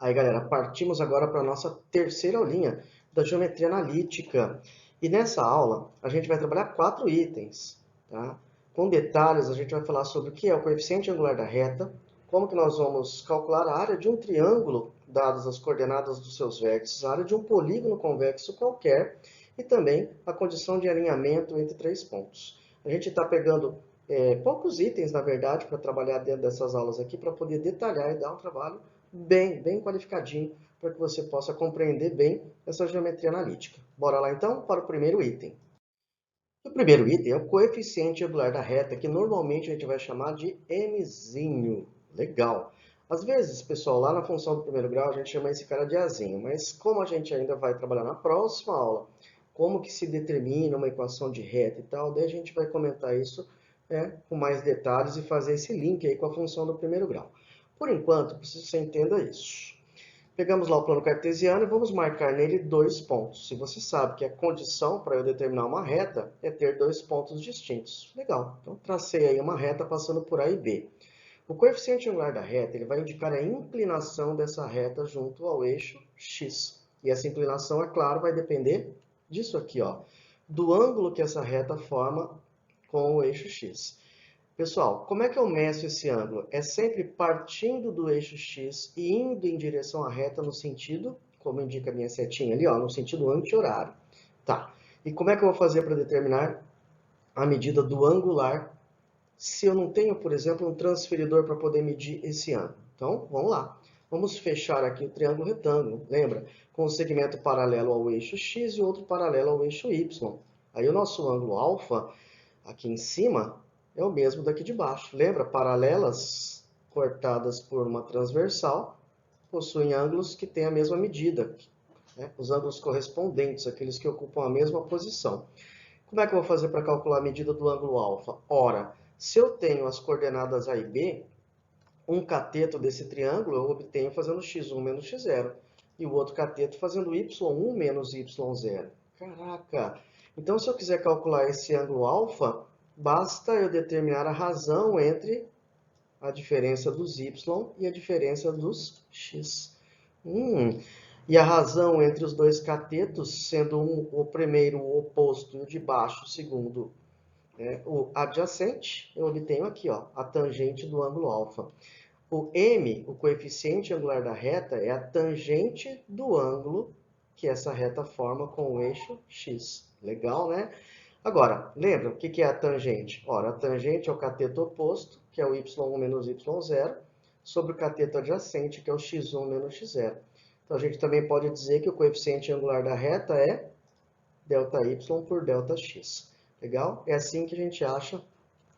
Aí, galera, partimos agora para a nossa terceira aulinha da geometria analítica. E nessa aula, a gente vai trabalhar 4 itens, tá? Com detalhes, a gente vai falar sobre o que é o coeficiente angular da reta, como que nós vamos calcular a área de um triângulo, dadas as coordenadas dos seus vértices, a área de um polígono convexo qualquer, e também a condição de alinhamento entre 3 pontos. A gente está pegando poucos itens, na verdade, para trabalhar dentro dessas aulas aqui, para poder detalhar e dar um trabalho bem qualificadinho, para que você possa compreender bem essa geometria analítica. Bora lá então para o primeiro item. O primeiro item é o coeficiente angular da reta, que normalmente a gente vai chamar de mzinho. Legal. Às vezes, pessoal, lá na função do primeiro grau, a gente chama esse cara de azinho, mas como a gente ainda vai trabalhar na próxima aula, como que se determina uma equação de reta e tal, daí a gente vai comentar isso com mais detalhes e fazer esse link aí com a função do primeiro grau. Por enquanto, preciso que você entenda isso. Pegamos lá o plano cartesiano e vamos marcar nele 2 pontos. Se você sabe que a condição para eu determinar uma reta é ter 2 pontos distintos. Legal, então tracei aí uma reta passando por A e B. O coeficiente angular da reta ele vai indicar a inclinação dessa reta junto ao eixo x. E essa inclinação, é claro, vai depender disso aqui, ó, do ângulo que essa reta forma com o eixo x. Pessoal, como é que eu meço esse ângulo? É sempre partindo do eixo X e indo em direção à reta no sentido, como indica a minha setinha ali, ó, no sentido anti-horário. Tá. E como é que eu vou fazer para determinar a medida do angular se eu não tenho, por exemplo, um transferidor para poder medir esse ângulo? Então, vamos lá. Vamos fechar aqui o triângulo retângulo, lembra? Com o segmento paralelo ao eixo X e outro paralelo ao eixo Y. Aí o nosso ângulo alfa aqui em cima é o mesmo daqui de baixo. Lembra? Paralelas cortadas por uma transversal possuem ângulos que têm a mesma medida, né? Os ângulos correspondentes, aqueles que ocupam a mesma posição. Como é que eu vou fazer para calcular a medida do ângulo alfa? Ora, se eu tenho as coordenadas A e B, um cateto desse triângulo eu obtenho fazendo x1 menos x0, e o outro cateto fazendo y1 menos y0. Caraca! Então, se eu quiser calcular esse ângulo alfa, basta eu determinar a razão entre a diferença dos y e a diferença dos x. E a razão entre os dois catetos, sendo o primeiro o oposto e o de baixo o segundo o adjacente, eu obtenho aqui ó, a tangente do ângulo alfa. O m, o coeficiente angular da reta, é a tangente do ângulo que essa reta forma com o eixo x. Legal, né? Agora, lembra o que é a tangente? Ora, a tangente é o cateto oposto, que é o y1 menos y0, sobre o cateto adjacente, que é o x1 menos x0. Então, a gente também pode dizer que o coeficiente angular da reta é ΔY por ΔX. Legal? É assim que a gente acha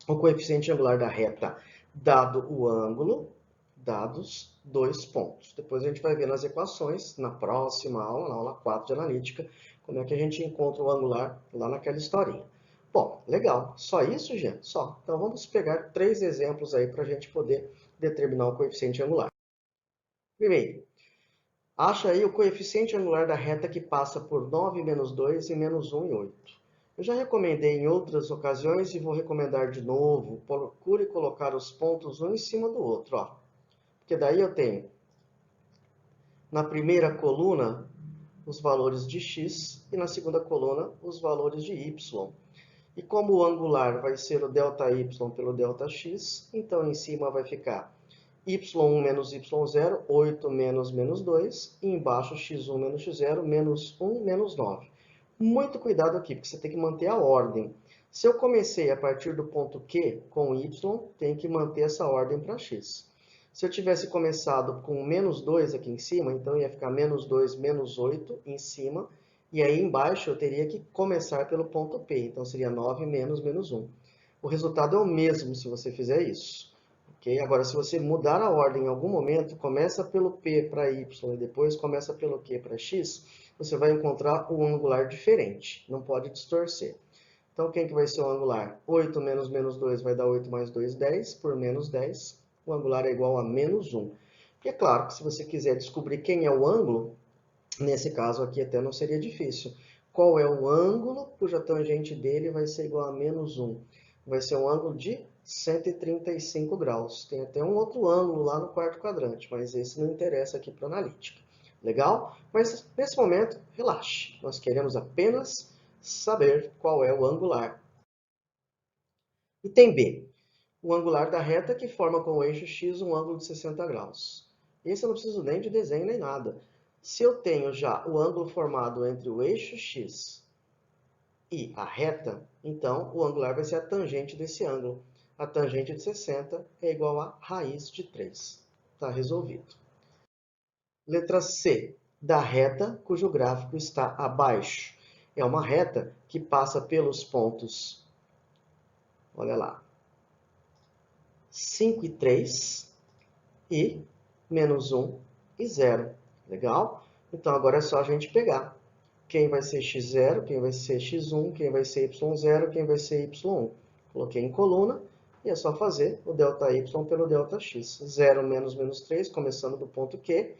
o coeficiente angular da reta, dado o ângulo, dados 2 pontos. Depois a gente vai ver nas equações, na próxima aula, na aula 4 de analítica, como é que a gente encontra o angular lá naquela historinha. Bom, legal. Só isso, gente? Só. Então vamos pegar 3 exemplos aí para a gente poder determinar o coeficiente angular. Primeiro, acha aí o coeficiente angular da reta que passa por 9 menos 2 e menos 1 e 8. Eu já recomendei em outras ocasiões e vou recomendar de novo. Procure colocar os pontos um em cima do outro, ó. Porque daí eu tenho na primeira coluna os valores de x e na segunda coluna os valores de y. E como o angular vai ser o ΔY pelo ΔX, então em cima vai ficar y1 menos y0, 8 menos menos 2, e embaixo x1 menos x0, menos 1 menos 9. Muito cuidado aqui, porque você tem que manter a ordem. Se eu comecei a partir do ponto Q com y, tem que manter essa ordem para x. Se eu tivesse começado com menos 2 aqui em cima, então ia ficar menos 2, menos 8 em cima, e aí embaixo eu teria que começar pelo ponto P, então seria 9 menos menos 1. O resultado é o mesmo se você fizer isso. Okay? Agora, se você mudar a ordem em algum momento, começa pelo P para Y e depois começa pelo Q para X, você vai encontrar um angular diferente, não pode distorcer. Então, quem que vai ser o angular? 8 menos menos 2 vai dar 8 mais 2, 10, por menos 10, o angular é igual a menos 1. E é claro que se você quiser descobrir quem é o ângulo, nesse caso aqui até não seria difícil. Qual é o ângulo cuja tangente dele vai ser igual a menos 1? Vai ser um ângulo de 135 graus. Tem até um outro ângulo lá no quarto quadrante, mas esse não interessa aqui para a analítica. Legal? Mas nesse momento, relaxe. Nós queremos apenas saber qual é o angular. Item B. O angular da reta que forma com o eixo x um ângulo de 60 graus. Esse eu não preciso nem de desenho nem nada. Se eu tenho já o ângulo formado entre o eixo x e a reta, então o angular vai ser a tangente desse ângulo. A tangente de 60 é igual a raiz de 3. Está resolvido. Letra C. Da reta cujo gráfico está abaixo. É uma reta que passa pelos pontos, olha lá, 5 e 3 e menos 1 e 0. Legal? Então agora é só a gente pegar quem vai ser x0, quem vai ser x1, quem vai ser y0, quem vai ser y1. Coloquei em coluna e é só fazer o ΔY pelo ΔX. 0 menos menos 3, começando do ponto Q.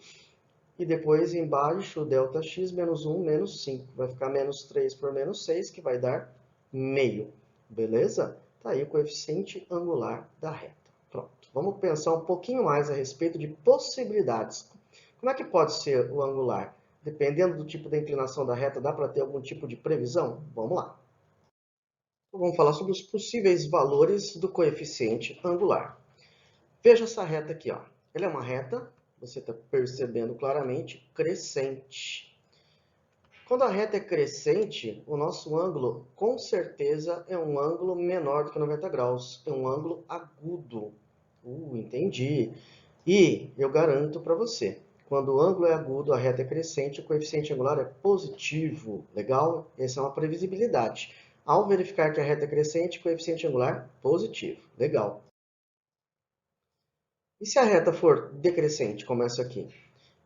E depois embaixo o ΔX menos 1 menos 5. Vai ficar menos 3 por menos 6, que vai dar meio. Beleza? Está aí o coeficiente angular da reta. Pronto. Vamos pensar um pouquinho mais a respeito de possibilidades. Como é que pode ser o angular? Dependendo do tipo da inclinação da reta, dá para ter algum tipo de previsão? Vamos lá. Então, vamos falar sobre os possíveis valores do coeficiente angular. Veja essa reta aqui, ó. Ela é uma reta, você está percebendo claramente, crescente. Quando a reta é crescente, o nosso ângulo, com certeza, é um ângulo menor do que 90 graus. É um ângulo agudo. Entendi. E eu garanto para você, quando o ângulo é agudo, a reta é crescente, o coeficiente angular é positivo. Legal? Essa é uma previsibilidade. Ao verificar que a reta é crescente, coeficiente angular positivo. Legal. E se a reta for decrescente, como essa aqui?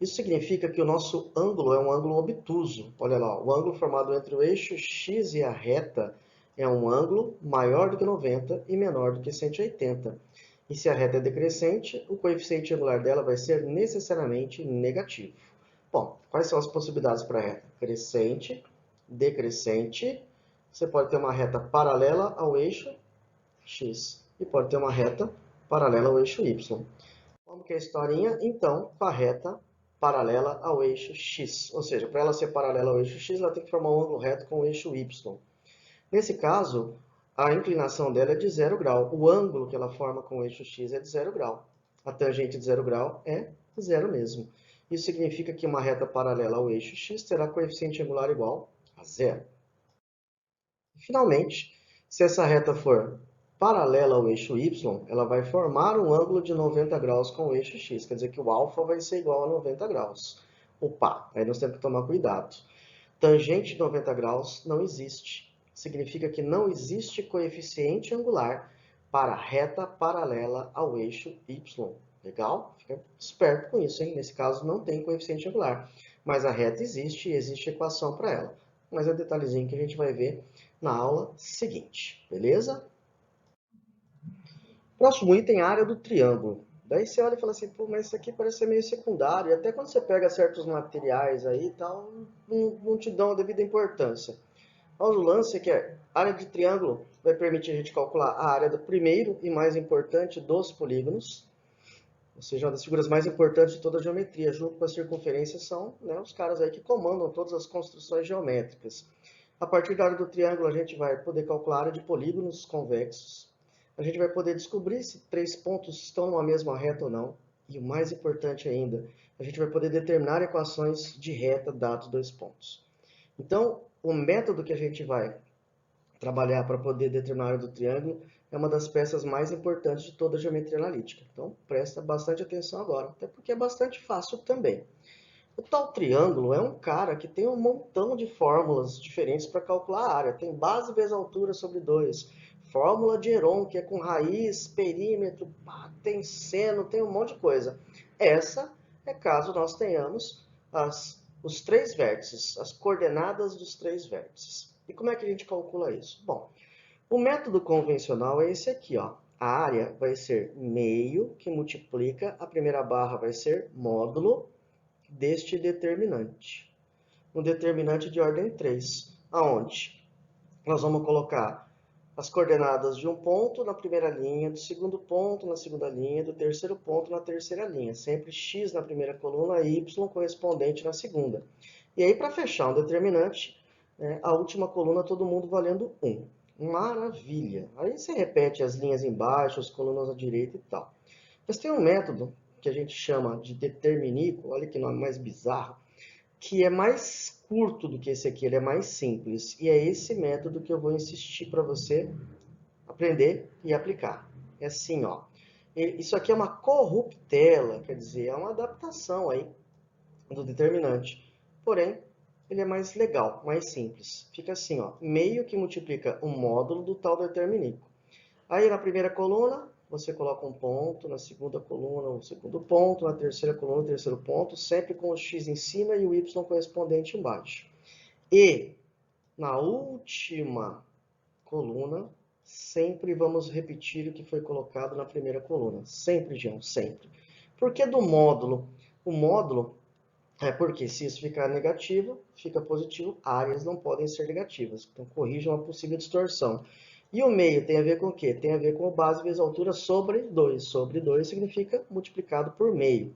Isso significa que o nosso ângulo é um ângulo obtuso. Olha lá, o ângulo formado entre o eixo x e a reta é um ângulo maior do que 90 e menor do que 180. E se a reta é decrescente, o coeficiente angular dela vai ser necessariamente negativo. Bom, quais são as possibilidades para a reta? Crescente, decrescente. Você pode ter uma reta paralela ao eixo x e pode ter uma reta paralela ao eixo y. Como que é a historinha? Então, com a reta paralela ao eixo x. Ou seja, para ela ser paralela ao eixo x, ela tem que formar um ângulo reto com o eixo y. Nesse caso, a inclinação dela é de 0 grau. O ângulo que ela forma com o eixo x é de 0 grau. A tangente de 0 grau é 0 mesmo. Isso significa que uma reta paralela ao eixo x terá coeficiente angular igual a 0. Finalmente, se essa reta for paralela ao eixo y, ela vai formar um ângulo de 90 graus com o eixo x. Quer dizer que o alfa vai ser igual a 90 graus. Opa, aí nós temos que tomar cuidado. Tangente de 90 graus não existe. Significa que não existe coeficiente angular para a reta paralela ao eixo y. Legal? Fica esperto com isso, hein? Nesse caso não tem coeficiente angular. Mas a reta existe e existe equação para ela. Mas é detalhezinho que a gente vai ver na aula seguinte. Beleza? Próximo item, a área do triângulo. Daí você olha e fala assim, pô, mas isso aqui parece ser meio secundário. E até quando você pega certos materiais aí e tal, não te dão a devida importância. Mas o lance é que a área de triângulo vai permitir a gente calcular a área do primeiro e mais importante dos polígonos. Ou seja, uma das figuras mais importantes de toda a geometria, junto com a circunferência, são, né, os caras aí que comandam todas as construções geométricas. A partir da área do triângulo, a gente vai poder calcular a área de polígonos convexos. A gente vai poder descobrir se 3 pontos estão numa mesma reta ou não. E o mais importante ainda, a gente vai poder determinar equações de reta dados 2 pontos. Então, o método que a gente vai trabalhar para poder determinar a área do triângulo é uma das peças mais importantes de toda a geometria analítica. Então, presta bastante atenção agora, até porque é bastante fácil também. O tal triângulo é um cara que tem um montão de fórmulas diferentes para calcular a área. Tem base vezes altura sobre 2. Fórmula de Heron, que é com raiz, perímetro, tem seno, tem um monte de coisa. Essa é caso nós tenhamos os 3 vértices, as coordenadas dos 3 vértices. E como é que a gente calcula isso? Bom, o método convencional é esse aqui, ó. A área vai ser meio, que multiplica, a primeira barra vai ser módulo deste determinante. Um determinante de ordem 3, aonde nós vamos colocar as coordenadas de um ponto na primeira linha, do segundo ponto na segunda linha, do terceiro ponto na terceira linha. Sempre x na primeira coluna, y correspondente na segunda. E aí, para fechar um determinante, a última coluna todo mundo valendo 1. Maravilha! Aí você repete as linhas embaixo, as colunas à direita e tal. Mas tem um método que a gente chama de determinículo, olha que nome mais bizarro, que é mais curto do que esse aqui, ele é mais simples. E é esse método que eu vou insistir para você aprender e aplicar. É assim, ó. Isso aqui é uma corruptela, quer dizer, é uma adaptação aí do determinante. Porém, ele é mais legal, mais simples. Fica assim, ó, meio que multiplica o módulo do tal determinículo. Aí na primeira coluna, você coloca um ponto, na segunda coluna, o segundo ponto, na terceira coluna, o terceiro ponto, sempre com o x em cima e o y correspondente embaixo. E na última coluna, sempre vamos repetir o que foi colocado na primeira coluna. Sempre, João, sempre. Por que do módulo? O módulo é porque se isso ficar negativo, fica positivo, áreas não podem ser negativas. Então, corrijam a possível distorção. E o meio tem a ver com o quê? Tem a ver com base vezes altura sobre 2. Sobre 2 significa multiplicado por meio.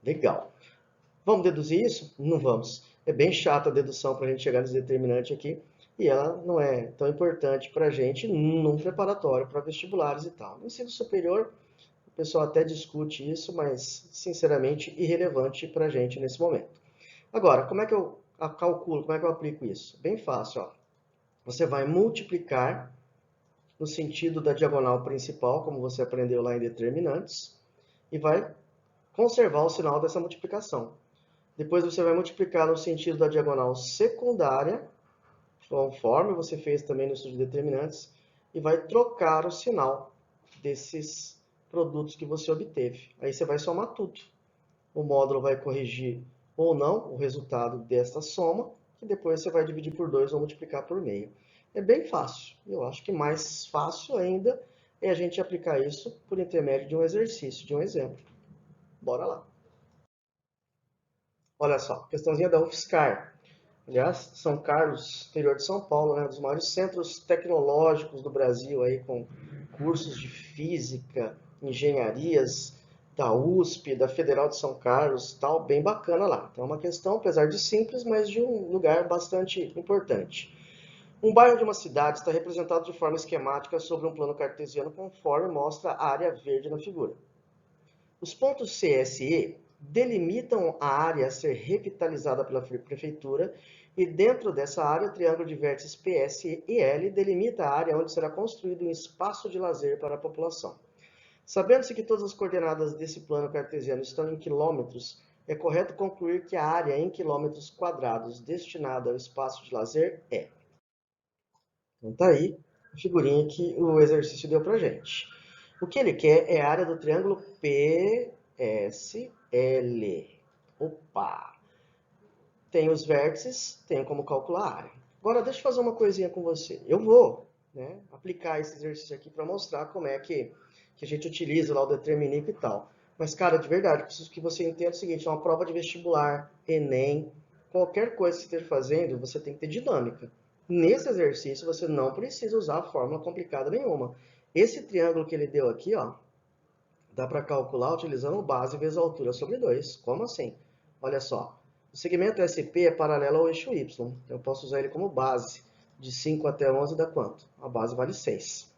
Legal. Vamos deduzir isso? Não vamos. É bem chata a dedução para a gente chegar nesse determinante aqui. E ela não é tão importante para a gente num preparatório para vestibulares e tal. No ensino superior, o pessoal até discute isso, mas, sinceramente, irrelevante para a gente nesse momento. Agora, como é que eu calculo, como é que eu aplico isso? Bem fácil, ó. Você vai multiplicar no sentido da diagonal principal, como você aprendeu lá em determinantes, e vai conservar o sinal dessa multiplicação. Depois você vai multiplicar no sentido da diagonal secundária, conforme você fez também no estudo de determinantes, e vai trocar o sinal desses produtos que você obteve. Aí você vai somar tudo. O módulo vai corrigir ou não o resultado desta soma, que depois você vai dividir por 2 ou multiplicar por meio. É bem fácil. Eu acho que mais fácil ainda é a gente aplicar isso por intermédio de um exercício, de um exemplo. Bora lá. Olha só, questãozinha da UFSCar. Aliás, São Carlos, interior de São Paulo, né, um dos maiores centros tecnológicos do Brasil, aí, com cursos de física, engenharias, da USP, da Federal de São Carlos, tal, bem bacana lá. Então é uma questão, apesar de simples, mas de um lugar bastante importante. Um bairro de uma cidade está representado de forma esquemática sobre um plano cartesiano conforme mostra a área verde na figura. Os pontos C, S e E delimitam a área a ser revitalizada pela prefeitura e dentro dessa área o triângulo de vértices PS e L delimita a área onde será construído um espaço de lazer para a população. Sabendo-se que todas as coordenadas desse plano cartesiano estão em quilômetros, é correto concluir que a área em quilômetros quadrados destinada ao espaço de lazer é. Então tá aí a figurinha que o exercício deu pra gente. O que ele quer é a área do triângulo PSL. Opa! Tem os vértices, tem como calcular a área. Agora deixa eu fazer uma coisinha com você. Eu vou, aplicar esse exercício aqui para mostrar como é que a gente utiliza lá o determinículo e tal. Mas, cara, de verdade, preciso que você entenda o seguinte, é uma prova de vestibular, Enem, qualquer coisa que você esteja fazendo, você tem que ter dinâmica. Nesse exercício, você não precisa usar a fórmula complicada nenhuma. Esse triângulo que ele deu aqui, ó, dá para calcular utilizando base vezes altura sobre 2. Como assim? Olha só, o segmento SP é paralelo ao eixo Y, então eu posso usar ele como base. De 5 até 11 dá quanto? A base vale 6.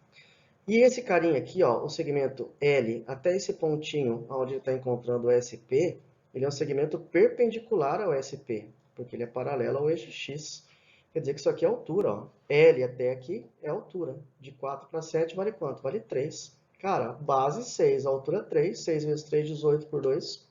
E esse carinha aqui, ó, o segmento L até esse pontinho onde ele está encontrando o SP, ele é um segmento perpendicular ao SP, porque ele é paralelo ao eixo X. Quer dizer que isso aqui é altura, ó. L até aqui é altura. De 4 para 7 vale quanto? Vale 3. Cara, base 6, altura 3, 6 vezes 3, 18 por 2,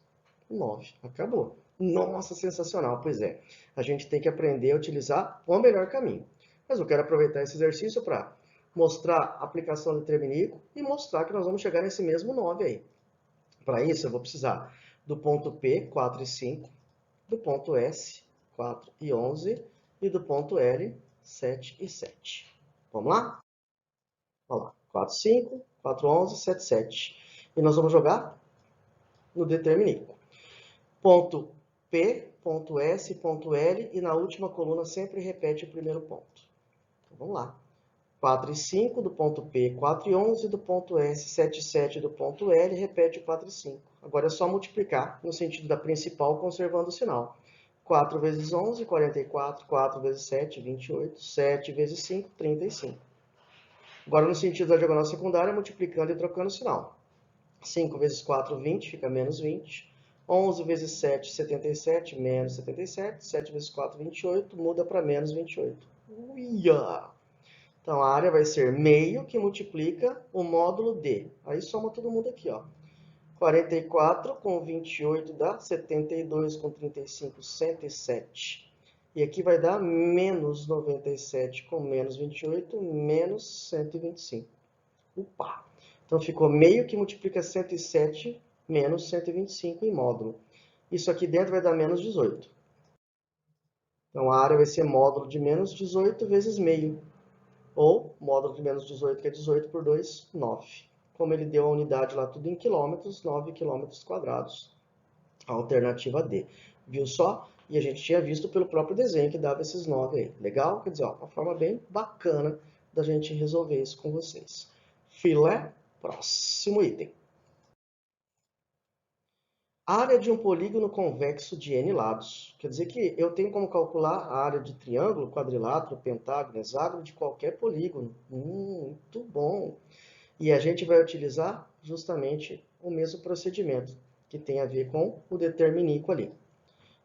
9. Acabou. Nossa, sensacional. Pois é, a gente tem que aprender a utilizar o melhor caminho. Mas eu quero aproveitar esse exercício para mostrar a aplicação do determinículo e mostrar que nós vamos chegar nesse mesmo 9 aí. Para isso, eu vou precisar do ponto P, 4 e 5, do ponto S, 4 e 11, e do ponto L, 7 e 7. Vamos lá? Olha lá, 4, 5, 4, 11, 7, 7. E nós vamos jogar no determinículo. Ponto P, ponto S, ponto L, e na última coluna sempre repete o primeiro ponto. Então, vamos lá. 4 e 5 do ponto P, 4 e 11 do ponto S, 7 e 7 do ponto L, repete o 4 e 5. Agora é só multiplicar no sentido da principal, conservando o sinal. 4 vezes 11, 44. 4 vezes 7, 28. 7 vezes 5, 35. Agora, no sentido da diagonal secundária, multiplicando e trocando o sinal. 5 vezes 4, 20, fica menos 20. 11 vezes 7, 77, menos 77. 7 vezes 4, 28, muda para menos 28. Uia! Então, a área vai ser meio que multiplica o módulo D. Aí soma todo mundo aqui, ó. 44 com 28 dá 72 com 35, 107. E aqui vai dar menos 97 com menos 28, menos 125. Opa! Então, ficou meio que multiplica 107 menos 125 em módulo. Isso aqui dentro vai dar menos 18. Então, a área vai ser módulo de menos 18 vezes meio. Ou módulo de menos 18, que é 18 por 2, 9. Como ele deu a unidade lá tudo em quilômetros, 9 quilômetros quadrados. A alternativa D. Viu só? E a gente tinha visto pelo próprio desenho que dava esses 9 aí. Legal? Quer dizer, ó, uma forma bem bacana da gente resolver isso com vocês. Filé, próximo item. Área de um polígono convexo de n lados. Quer dizer que eu tenho como calcular a área de triângulo, quadrilátero, pentágono, hexágono de qualquer polígono. Muito bom! E a gente vai utilizar justamente o mesmo procedimento, que tem a ver com o determiníquo ali.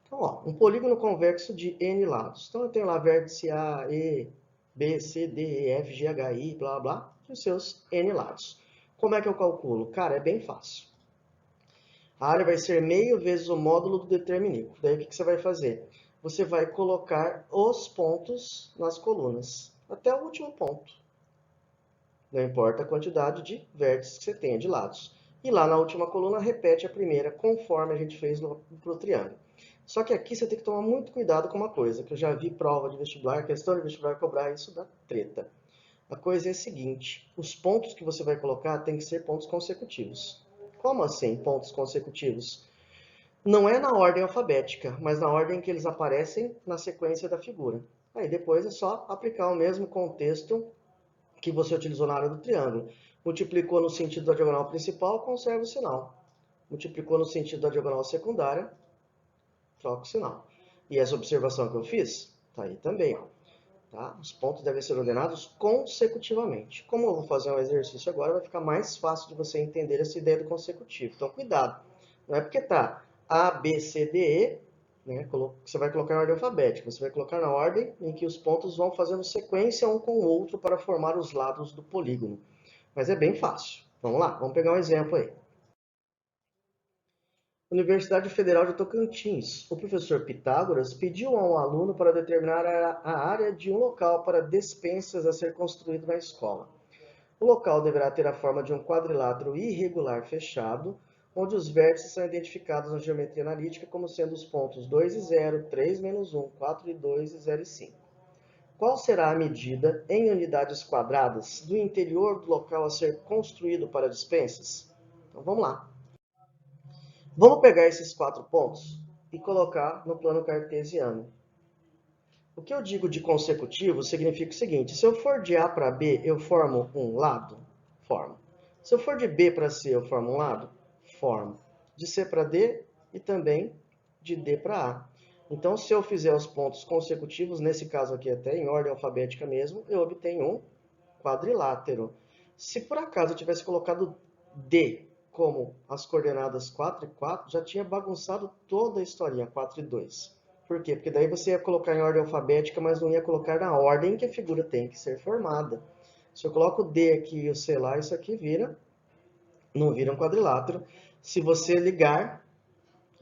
Então, ó, um polígono convexo de n lados. Então, eu tenho lá vértice A, E, B, C, D, E, F, G, H, I, blá, blá, e os seus n lados. Como é que eu calculo? Cara, é bem fácil. A área vai ser meio vezes o módulo do determiníquo. Daí, o que você vai fazer? Você vai colocar os pontos nas colunas, até o último ponto. Não importa a quantidade de vértices que você tenha de lados. E lá na última coluna, repete a primeira, conforme a gente fez no triângulo. Só que aqui você tem que tomar muito cuidado com uma coisa, que eu já vi prova de vestibular, questão de vestibular cobrar isso da treta. A coisa é a seguinte, os pontos que você vai colocar tem que ser pontos consecutivos. Como assim, pontos consecutivos? Não é na ordem alfabética, mas na ordem que eles aparecem na sequência da figura. Aí depois é só aplicar o mesmo contexto que você utilizou na área do triângulo. Multiplicou no sentido da diagonal principal, conserva o sinal. Multiplicou no sentido da diagonal secundária, troca o sinal. E essa observação que eu fiz, tá aí também, ó. Tá? Os pontos devem ser ordenados consecutivamente. Como eu vou fazer um exercício agora, vai ficar mais fácil de você entender essa ideia do consecutivo. Então, cuidado. Não é porque tá A, B, C, D, E, né, você vai colocar em ordem alfabética. Você vai colocar na ordem em que os pontos vão fazendo sequência um com o outro para formar os lados do polígono. Mas é bem fácil. Vamos lá, vamos pegar um exemplo aí. Universidade Federal de Tocantins. O professor Pitágoras pediu a um aluno para determinar a área de um local para despensas a ser construído na escola. O local deverá ter a forma de um quadrilátero irregular fechado, onde os vértices são identificados na geometria analítica como sendo os pontos 2 e 0, 3 menos 1, 4 e 2 e 0 e 5. Qual será a medida em unidades quadradas do interior do local a ser construído para dispensas? Então vamos lá. Vamos pegar esses 4 pontos e colocar no plano cartesiano. O que eu digo de consecutivo significa o seguinte, se eu for de A para B, eu formo um lado? Formo. Se eu for de B para C, eu formo um lado? Formo. De C para D e também de D para A. Então, se eu fizer os pontos consecutivos, nesse caso aqui até em ordem alfabética mesmo, eu obtenho um quadrilátero. Se por acaso eu tivesse colocado D como as coordenadas 4 e 4, já tinha bagunçado toda a historinha, 4 e 2. Por quê? Porque daí você ia colocar em ordem alfabética, mas não ia colocar na ordem que a figura tem que ser formada. Se eu coloco o D aqui e o C lá, isso aqui não vira um quadrilátero, se você ligar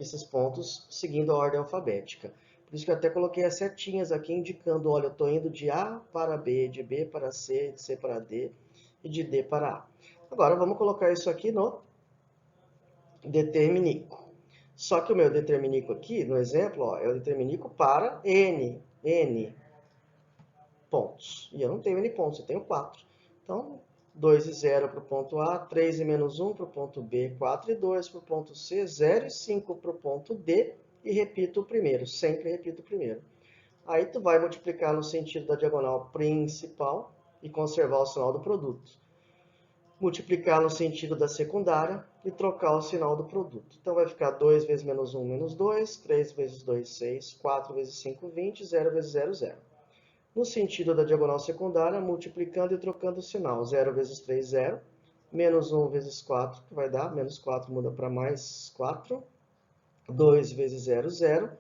esses pontos seguindo a ordem alfabética. Por isso que eu até coloquei as setinhas aqui indicando, olha, eu estou indo de A para B, de B para C, de C para D e de D para A. Agora vamos colocar isso aqui no determiníquo. Só que o meu determiníquo aqui, no exemplo, ó, é o determiníquo para n pontos. E eu não tenho n pontos, eu tenho 4. Então, 2 e 0 para o ponto A, 3 e menos 1 para o ponto B, 4 e 2 para o ponto C, 0 e 5 para o ponto D, e repito o primeiro, sempre repito o primeiro. Aí tu vai multiplicar no sentido da diagonal principal, e conservar o sinal do produto. Multiplicar no sentido da secundária e trocar o sinal do produto. Então vai ficar 2 vezes menos 1, menos 2, 3 vezes 2, 6, 4 vezes 5, 20, 0 vezes 0, 0. No sentido da diagonal secundária, multiplicando e trocando o sinal. 0 vezes 3, 0. Menos 1 vezes 4, que vai dar, menos 4 muda para mais 4. 2 vezes 0, 0.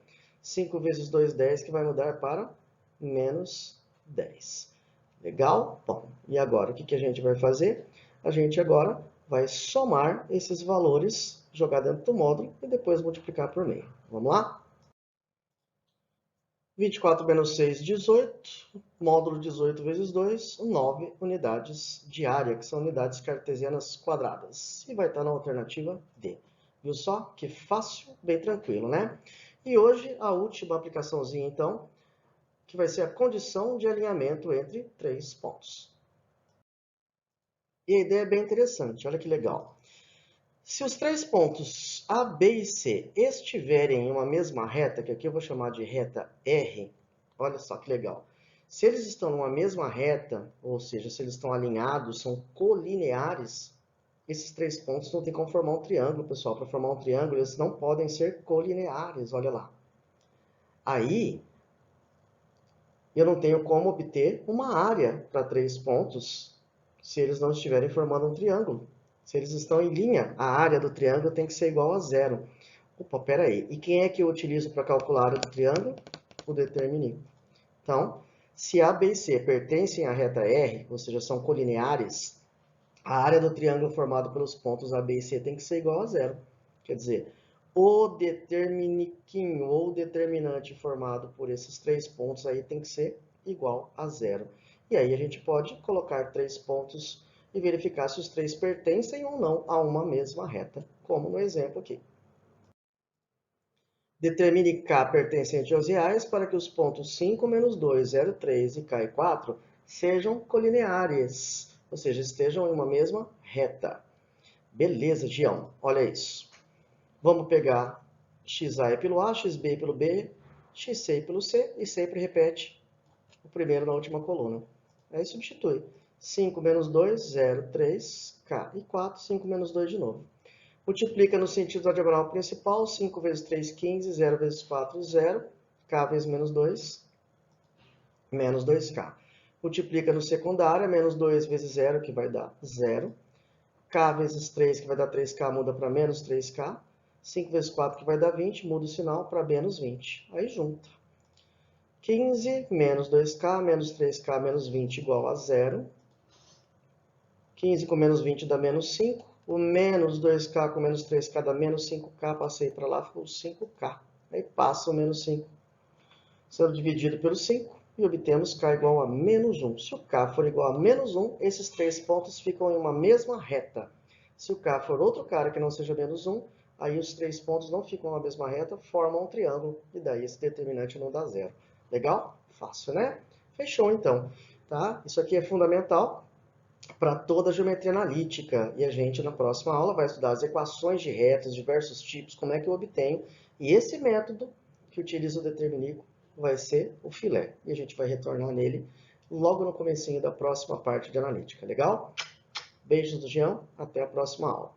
5 vezes 2, 10, que vai mudar para menos 10. Legal? Bom, e agora o que a gente vai fazer? A gente agora vai somar esses valores, jogar dentro do módulo e depois multiplicar por meio. Vamos lá? 24 menos 6, 18. Módulo 18 vezes 2, 9 unidades de área, que são unidades cartesianas quadradas. E vai estar na alternativa D. Viu só? Que fácil, bem tranquilo, né? E hoje, a última aplicaçãozinha, então, que vai ser a condição de alinhamento entre três pontos. E a ideia é bem interessante, olha que legal. Se os três pontos A, B e C estiverem em uma mesma reta, que aqui eu vou chamar de reta R, olha só que legal. Se eles estão numa mesma reta, ou seja, se eles estão alinhados, são colineares, esses três pontos não tem como formar um triângulo, pessoal. Para formar um triângulo, eles não podem ser colineares, olha lá. Aí, eu não tenho como obter uma área para três pontos se eles não estiverem formando um triângulo. Se eles estão em linha, a área do triângulo tem que ser igual a zero. Opa, peraí. E quem é que eu utilizo para calcular a área do triângulo? O determinícuo. Então, se A, B e C pertencem à reta R, ou seja, são colineares, a área do triângulo formado pelos pontos A, B e C tem que ser igual a zero. Quer dizer, o determiniquinho ou determinante formado por esses três pontos aí tem que ser igual a zero. E aí a gente pode colocar três pontos e verificar se os três pertencem ou não a uma mesma reta, como no exemplo aqui. Determine K pertencente aos reais para que os pontos 5, menos 2, 0, 3 e K e 4 sejam colineares, ou seja, estejam em uma mesma reta. Beleza, Gião, olha isso. Vamos pegar XA pelo A, XB pelo B, XC pelo C e sempre repete o primeiro na última coluna. Aí substitui. 5 menos 2, 0, 3, K e 4, 5 menos 2 de novo. Multiplica no sentido da diagonal principal, 5 vezes 3, 15, 0 vezes 4, 0, K vezes menos 2, menos 2K. Multiplica no secundário, menos 2 vezes 0, que vai dar 0. K vezes 3, que vai dar 3K, muda para menos 3K. 5 vezes 4, que vai dar 20, muda o sinal para menos 20. Aí junta. 15 menos 2K, menos 3K, menos 20 igual a 0. 15 com menos 20 dá menos 5. O menos 2K com menos 3K dá menos 5K. Passei para lá, ficou 5K. Aí passa o menos 5 sendo dividido pelo 5 e obtemos K igual a menos 1. Se o K for igual a menos 1, esses três pontos ficam em uma mesma reta. Se o K for outro cara que não seja menos 1, aí os três pontos não ficam na mesma reta, formam um triângulo, e daí esse determinante não dá zero. Legal? Fácil, né? Fechou, então. Tá? Isso aqui é fundamental para toda a geometria analítica. E a gente, na próxima aula, vai estudar as equações de retas, diversos tipos, como é que eu obtenho. E esse método, que utiliza o determinícuo, vai ser o filé. E a gente vai retornar nele logo no comecinho da próxima parte de analítica. Legal? Beijos do Jean, até a próxima aula.